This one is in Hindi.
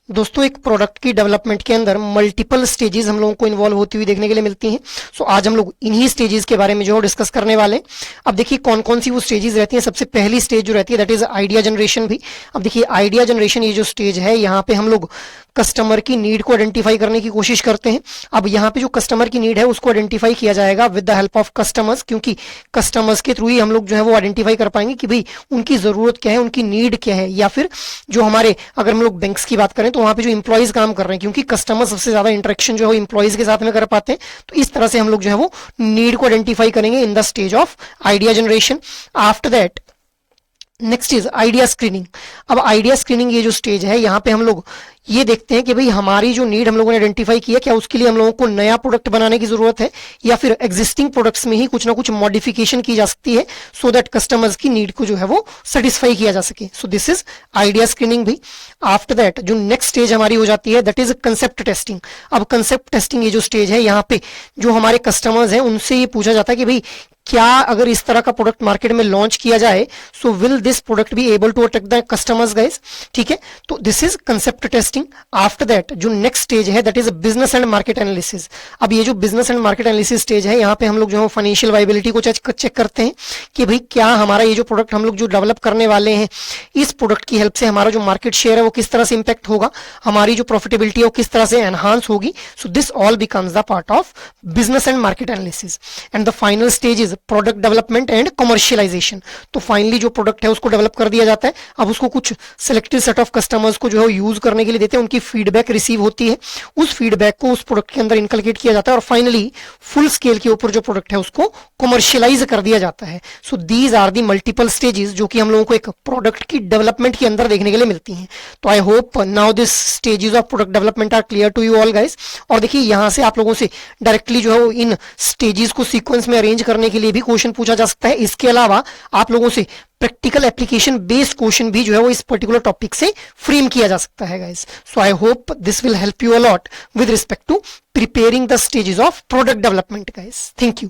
दोस्तों एक प्रोडक्ट की डेवलपमेंट के अंदर मल्टीपल स्टेजेस हम लोगों को इन्वॉल्व होती हुई देखने के लिए मिलती हैं। सो आज हम लोग इन्हीं स्टेजेस के बारे में जो डिस्कस करने वाले हैं। अब देखिए कौन कौन सी वो स्टेजेस रहती हैं। सबसे पहली स्टेज जो रहती है दैट इज आइडिया जनरेशन भी। अब देखिए आइडिया जनरेशन ये जो स्टेज है यहाँ पे हम लोग कस्टमर की नीड को आइडेंटिफाई करने की कोशिश करते हैं। अब यहाँ पे जो कस्टमर की नीड है उसको आइडेंटिफाई किया जाएगा with the help of customers, क्योंकि कस्टमर्स के थ्रू ही हम लोग जो है वो आइडेंटिफाई कर पाएंगे कि भाई उनकी जरूरत क्या है, उनकी नीड क्या है। या फिर जो हमारे अगर हम लोग बैंक्स की बात करें तो वहां पे जो इंप्लॉइज काम कर रहे हैं, क्योंकि कस्टमर सबसे ज्यादा इंटरेक्शन जो है इंप्लॉइज के साथ में कर पाते हैं। तो इस तरह से हम लोग जो है वो नीड को आइडेंटिफाई करेंगे in the stage of idea generation. After that next is idea screening. अब आइडिया स्क्रीनिंग ये जो स्टेज है यहाँ पे हम लोग ये देखते हैं कि भाई हमारी जो नीड हम लोगों ने आइडेंटिफाई किया, क्या उसके लिए हम लोगों को नया प्रोडक्ट बनाने की जरूरत है या फिर एग्जिस्टिंग प्रोडक्ट्स में ही कुछ ना कुछ मॉडिफिकेशन की जा सकती है सो दैट कस्टमर्स की नीड को जो है वो सेटिस्फाई किया जा सके। So this is idea screening भी। आफ्टर दैट जो नेक्स्ट स्टेज हमारी हो जाती है दैट इज कंसेप्ट टेस्टिंग। अब कंसेप्ट टेस्टिंग ये जो स्टेज है यहाँ पे जो हमारे कस्टमर्स हैं उनसे ये पूछा जाता है कि भाई क्या अगर इस तरह का प्रोडक्ट मार्केट में लॉन्च किया जाए so will this product be able to attract the customers guys. ठीक है, तो this is concept testing. After that जो नेक्स्ट स्टेज है that is business and market analysis. अब ये जो business and market analysis stage है यहाँ पे हम लोग जो है फाइनेंशियल वायबिलिटी को चेक करते हैं कि भाई क्या हमारा ये जो प्रोडक्ट हम लोग जो डेवलप करने वाले हैं इस प्रोडक्ट की हेल्प से हमारा जो मार्केट शेयर है वो किस तरह से इंपैक्ट होगा, हमारी जो प्रॉफिटेबिलिटी है वो किस तरह से एनहांस होगी। So this all becomes the part of business and market analysis. And the final stage is product development and commercialisation. तो फाइनली जो प्रोडक्ट है उसको डेवलप कर दिया जाता है। अब उसको कुछ सिलेक्टेड सेट ऑफ कस्टमर्स को जो है यूज करने के लिए देते हैं, उनकी फीडबैक रिसीव होती है, उस फीडबैक को उस प्रोडक्ट के अंदर इनकलकेट किया जाता है और फाइनली फुल स्केल के ऊपर जो प्रोडक्ट है उसको कमर्शियलाइज कर दिया जाता है। So these are the multiple stages जो कि हम लोगों को एक प्रोडक्ट की डेवलपमेंट के अंदर देखने के लिए मिलती हैं। तो I hope now this stages of product development are clear to you all guys. और देखिए यहां से आप लोगों से डायरेक्टली जो है वो इन स्टेजेस को सीक्वेंस में अरेंज करने के लिए भी क्वेश्चन पूछा जा सकता है। इसके अलावा आप लोगों से प्रैक्टिकल एप्लीकेशन बेस्ड क्वेश्चन भी जो है वो इस पर्टिकुलर टॉपिक से फ्रेम किया जा सकता है guys. So I hope this will help you a lot with respect to preparing the stages of product development guys. Thank you.